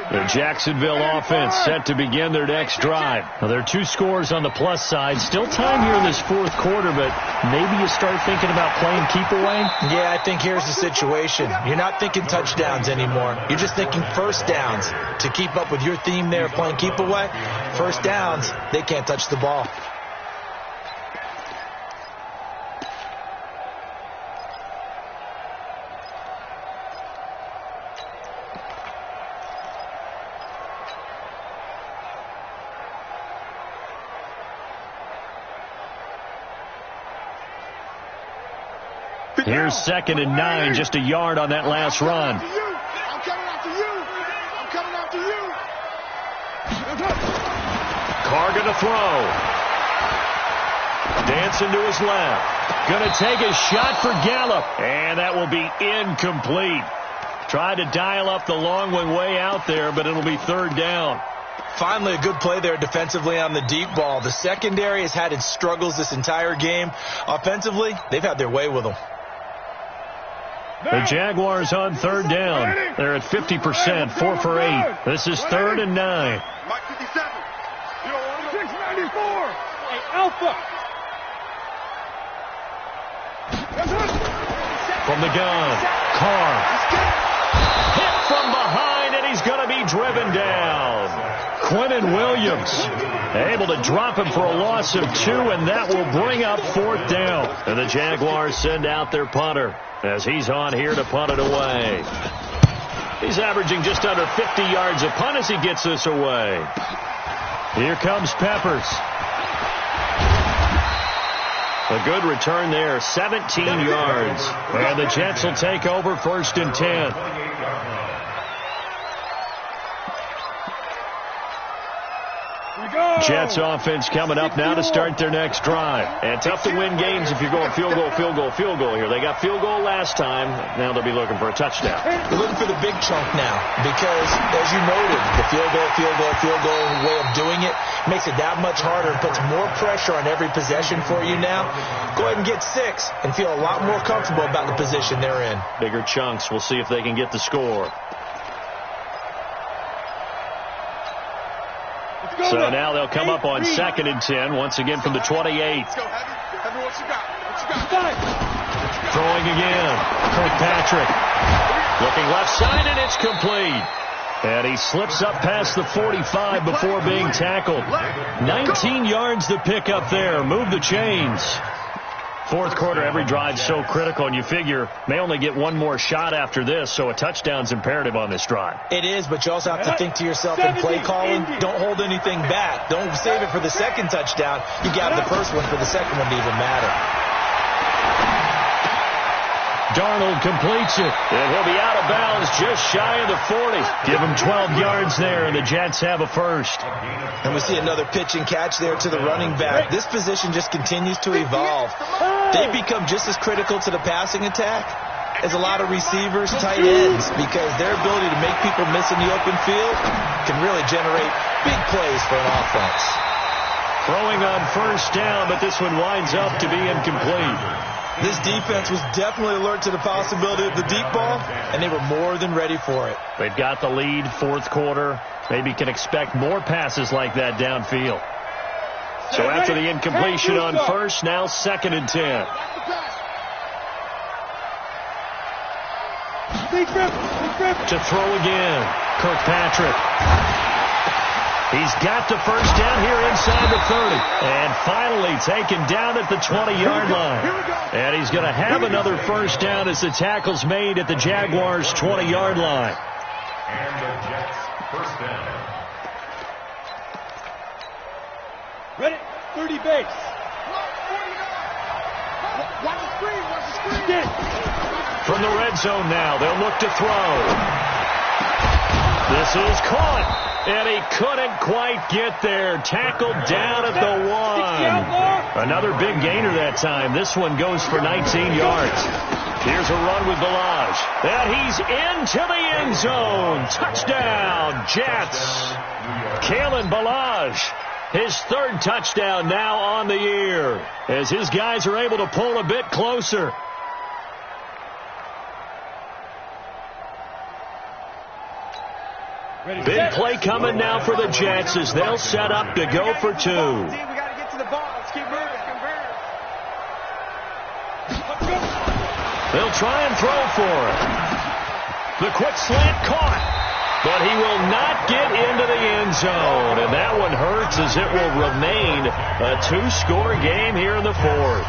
The Jacksonville offense set to begin their next drive. Now, there are 2 scores on the plus side. Still time here in this 4th quarter, but maybe you start thinking about playing keep away? Yeah, I think here's the situation. You're not thinking touchdowns anymore. You're just thinking 1st downs. To keep up with your theme there, playing keep away, 1st downs, they can't touch the ball. Here's 2nd and 9, just a yard on that last run. I'm coming after you. I'm coming after you. Carr going to throw. Dancing to his left. Going to take a shot for Gallup. And that will be incomplete. Tried to dial up the long one way out there, but it'll be third down. Finally, a good play there defensively on the deep ball. The secondary has had its struggles this entire game. Offensively, they've had their way with them. The Jaguars on third down. They're at 50%, 4 for 8. This is 3rd and 9. Mike 57. 694. Hey, Alpha. From the gun, Carr. Hit from behind, and he's going to be driven down. Quentin Williams able to drop him for a loss of 2, and that will bring up 4th down. And the Jaguars send out their punter as he's on here to punt it away. He's averaging just under 50 yards a punt as he gets this away. Here comes Peppers. A good return there, 17 yards. And the Jets will take over 1st and 10. Jets offense coming up now to start their next drive. And tough to win games if you're going field goal here. They got field goal last time. Now they'll be looking for a touchdown. They're looking for the big chunk now because, as you noted, the field goal way of doing it makes it that much harder and puts more pressure on every possession for you now. Go ahead and get 6 and feel a lot more comfortable about the position they're in. Bigger chunks. We'll see if they can get the score. So now they'll come up on 2nd and 10, once again from the 28. Let's go, Heavy. What you got? Throwing again. Kirkpatrick. Looking left side, and it's complete. And he slips up past the 45 before being tackled. 19 yards to pick up there. Move the chains. 4th quarter, every drive so critical, and you figure may only get one more shot after this, so a touchdown's imperative on this drive. It is, but you also have to think to yourself in play calling, don't hold anything back. Don't save it for the second touchdown. You got the first one for the second one to even matter. Darnold completes it, and he'll be out of bounds just shy of the 40. Give him 12 yards there, and the Jets have a first. And we see another pitch and catch there to the running back. This position just continues to evolve. They become just as critical to the passing attack as a lot of receivers, tight ends, because their ability to make people miss in the open field can really generate big plays for an offense. Throwing on 1st down, but this one winds up to be incomplete. This defense was definitely alert to the possibility of the deep ball, and they were more than ready for it. They've got the lead, 4th quarter. Maybe can expect more passes like that downfield. So after the incompletion on 1st, now 2nd and 10. To throw again, Kirkpatrick. He's got the 1st down here inside the 30. And finally taken down at the 20-yard line. And he's going to have another 1st down as the tackle's made at the Jaguars' 20-yard line. And the Jets 1st down. Ready? 30 base. Watch the screen. From the red zone now, they'll look to throw. This is caught. And he couldn't quite get there. Tackled down at the 1. Another big gainer that time. This one goes for 19 yards. Here's a run with Balaj. And he's into the end zone. Touchdown, Jets. Kalen Balaj, his 3rd touchdown now on the year, as his guys are able to pull a bit closer. Big play coming now for the Jets as they'll set up to go for 2. We got to get to the ball. Let's keep moving. They'll try and throw for it. The quick slant caught, but he will not get into the end zone. And that one hurts as it will remain a 2-score game here in the 4th.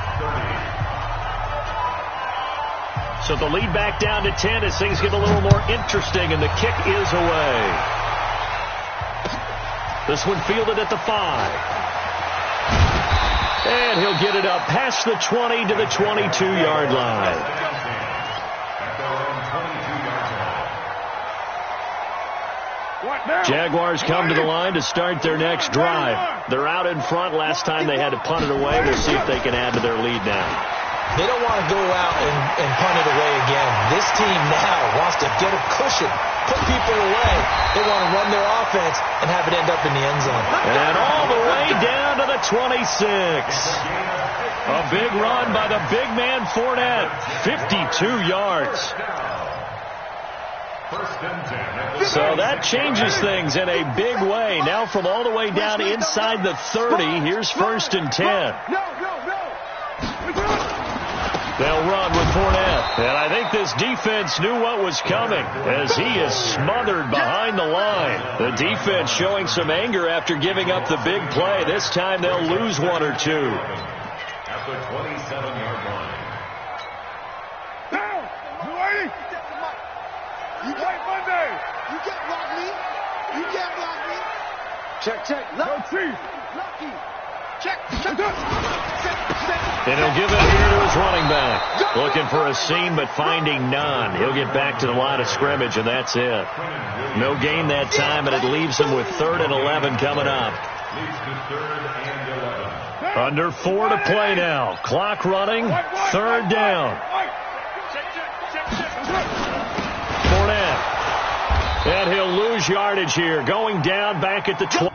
So the lead back down to 10 as things get a little more interesting, and the kick is away. This one fielded at the 5. And he'll get it up past the 20 to the 22-yard line. Jaguars come to the line to start their next drive. They're out in front. Last time they had to punt it away. We'll see if they can add to their lead now. They don't want to go out and punt it away again. This team now wants to get a cushion, put people away. They want to run their offense and have it end up in the end zone. And all the way down to the 26. A big run by the big man Fournette. 52 yards. So that changes things in a big way. Now from all the way down inside the 30, here's 1st and 10. They'll run with Fournette. And I think this defense knew what was coming as he is smothered behind the line. The defense showing some anger after giving up the big play. This time they'll lose one or two. At the 27-yard line. Down! You can't Monday! You can't block me! You can't block me! Check. Lucky! Check. And he'll give it here to his running back. Looking for a seam, but finding none. He'll get back to the line of scrimmage, and that's it. No gain that time, and it leaves him with 3rd and 11 coming up. Leads to 3rd and 11. Under 4 to play now. Clock running. 3rd down. Fournette. And he'll lose yardage here. Going down back at the 20.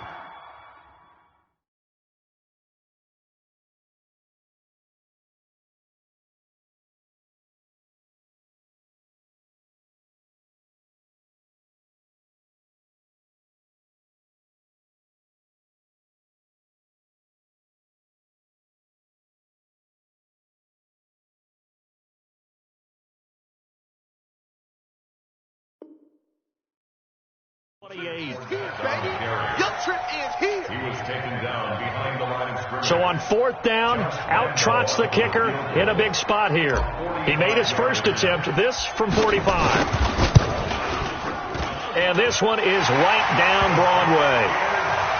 So on 4th down, out trots the kicker in a big spot here. He made his first attempt, this from 45. And this one is right down Broadway.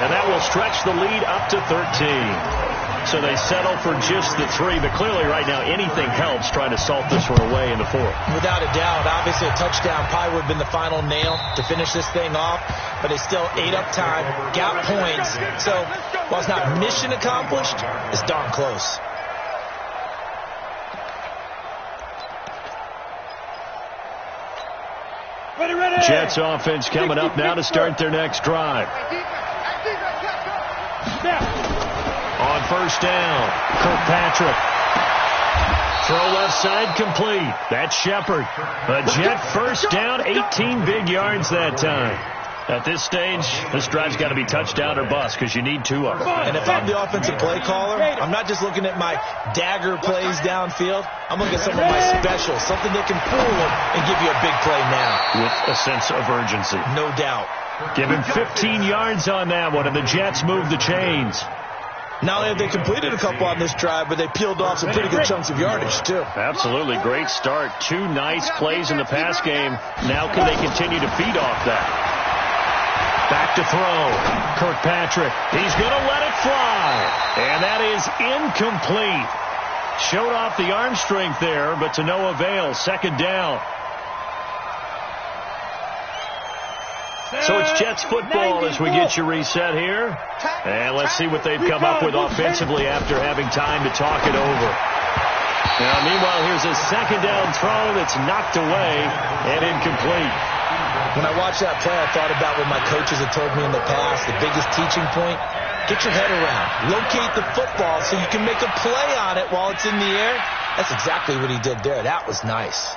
And that will stretch the lead up to 13. So they settle for just the 3, but clearly right now anything helps trying to salt this one away in the 4th. Without a doubt, obviously a touchdown probably would have been the final nail to finish this thing off, but they still ate up time, got points. So while it's not mission accomplished, it's darn close. Jets offense coming up now to start their next drive. On 1st down, Kirkpatrick. Throw left side complete. That's Shepard. A Jet 1st down, 18 big yards that time. At this stage, this drive's got to be touchdown or bust because you need 2 of them. And if I'm the offensive play caller, I'm not just looking at my dagger plays downfield. I'm looking at some of my specials, something that can fool them and give you a big play now. With a sense of urgency. No doubt. Give him 15 yards on that one, and the Jets move the chains. Not only have they completed a couple on this drive, but they peeled off some pretty good chunks of yardage, too. Absolutely. Great start. 2 nice plays in the pass game. Now can they continue to feed off that? Back to throw. Kirkpatrick. He's going to let it fly. And that is incomplete. Showed off the arm strength there, but to no avail. 2nd down. So it's Jets football as we get you reset here. And let's see what they've come up with offensively after having time to talk it over. Now, meanwhile, here's a 2nd down throw that's knocked away and incomplete. When I watched that play, I thought about what my coaches had told me in the past. The biggest teaching point, get your head around. Locate the football so you can make a play on it while it's in the air. That's exactly what he did there. That was nice.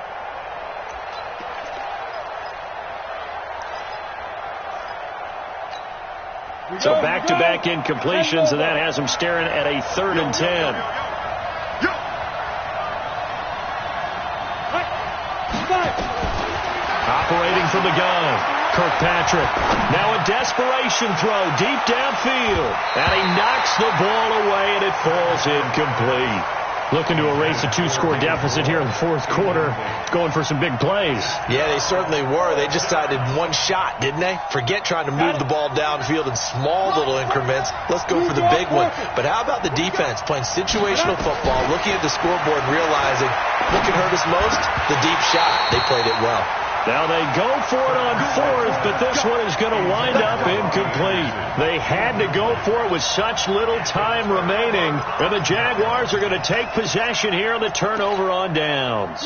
So back-to-back incompletions, and that has him staring at a 3rd and 10. Operating from the gun, Kirkpatrick. Now a desperation throw deep downfield. And he knocks the ball away, and it falls incomplete. Looking to erase a 2-score deficit here in the 4th quarter. Going for some big plays. Yeah, they certainly were. They just decided one shot, didn't they? Forget trying to move the ball downfield in small little increments. Let's go for the big one. But how about the defense playing situational football, looking at the scoreboard and realizing what can hurt us most? The deep shot. They played it well. Now they go for it on fourth, but this one is going to wind up incomplete. They had to go for it with such little time remaining, and the Jaguars are going to take possession here on the turnover on downs.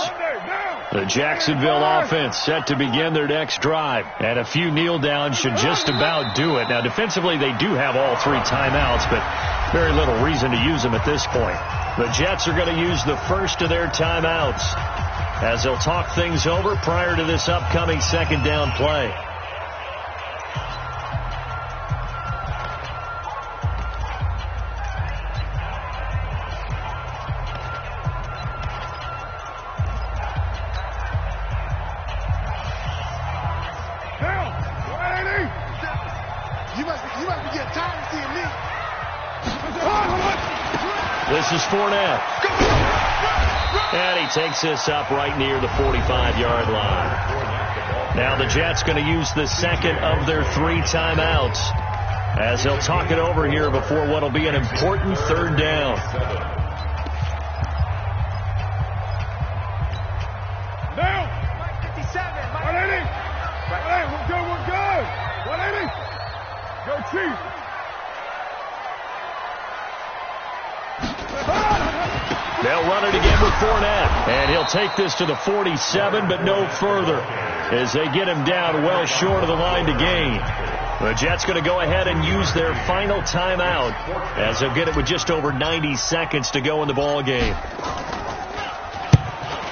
The Jacksonville offense set to begin their next drive, and a few kneel downs should just about do it. Now defensively they do have all 3 timeouts, but very little reason to use them at this point. The Jets are going to use the first of their timeouts as they'll talk things over prior to this upcoming second down play. This is Fournette. And he takes this up right near the 45-yard line. Now the Jets going to use the second of their 3 timeouts as they'll talk it over here before what will be an important third down. Now, 57. 180. We're good. 180. Go Chiefs. They'll run it again with Fournette. And he'll take this to the 47, but no further as they get him down well short of the line to gain. The Jets going to go ahead and use their final timeout as they'll get it with just over 90 seconds to go in the ball game.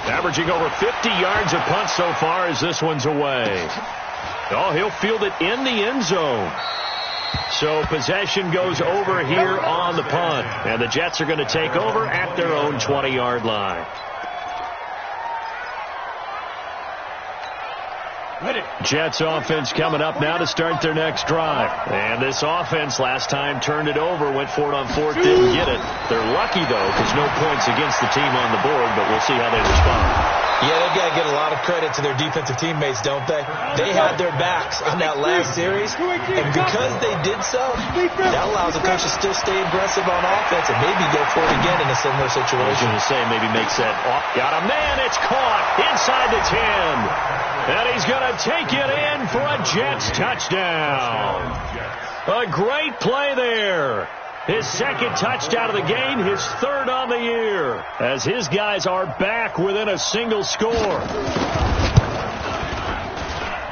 Averaging over 50 yards a punt so far as this one's away. Oh, he'll field it in the end zone. So possession goes over here on the punt. And the Jets are going to take over at their own 20-yard line. Jets offense coming up now to start their next drive. And this offense last time turned it over, went for it on fourth, didn't get it. They're lucky, though, because no points against the team on the board, but we'll see how they respond. Yeah, they've got to get a lot of credit to their defensive teammates, don't they? They had their backs on that last series, and because they did so, that allows the coach to still stay aggressive on offense and maybe go for it again in a similar situation. I was going to say, maybe makes that off. Got a man, it's caught inside the 10. And he's going to take it in for a Jets touchdown. A great play there. His second touchdown of the game, his third on the year, as his guys are back within a single score.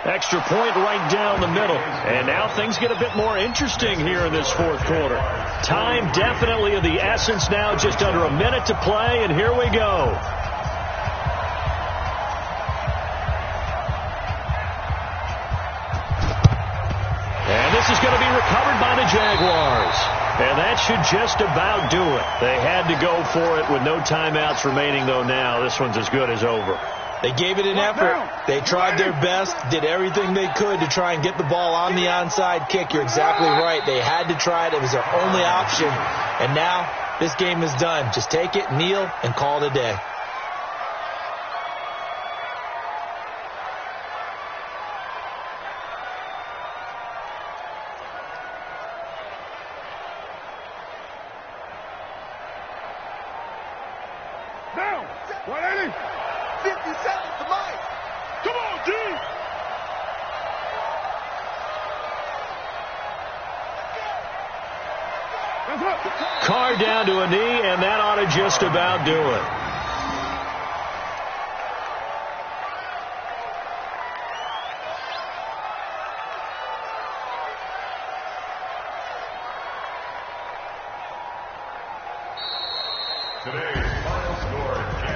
Extra point right down the middle. And now things get a bit more interesting here in this fourth quarter. Time definitely of the essence now, just under a minute to play, and here we go. And this is going to be recovered by the Jaguars. And that should just about do it. They had to go for it with no timeouts remaining, though now. This one's as good as over. They gave it an effort. They tried their best, did everything they could to try and get the ball on the onside kick. You're exactly right. They had to try it. It was their only option. And now this game is done. Just take it, kneel, and call it a day. Down. 180. 57 to Mike. Come on, D. Carr down to a knee, and that ought to just about do it.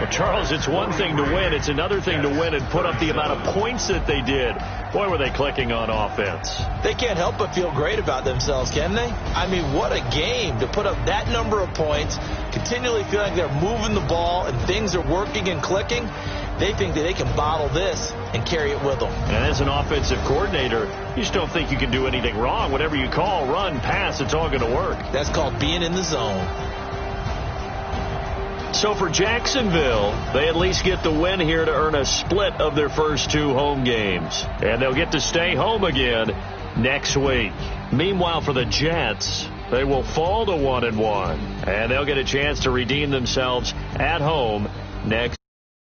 Well, Charles, it's one thing to win. It's another thing to win and put up the amount of points that they did. Boy, were they clicking on offense. They can't help but feel great about themselves, can they? I mean, what a game to put up that number of points, continually feeling like they're moving the ball and things are working and clicking. They think that they can bottle this and carry it with them. And as an offensive coordinator, you just don't think you can do anything wrong. Whatever you call, run, pass, it's all going to work. That's called being in the zone. So for Jacksonville, they at least get the win here to earn a split of their first two home games. And they'll get to stay home again next week. Meanwhile, for the Jets, they will fall to 1-1. And they'll get a chance to redeem themselves at home next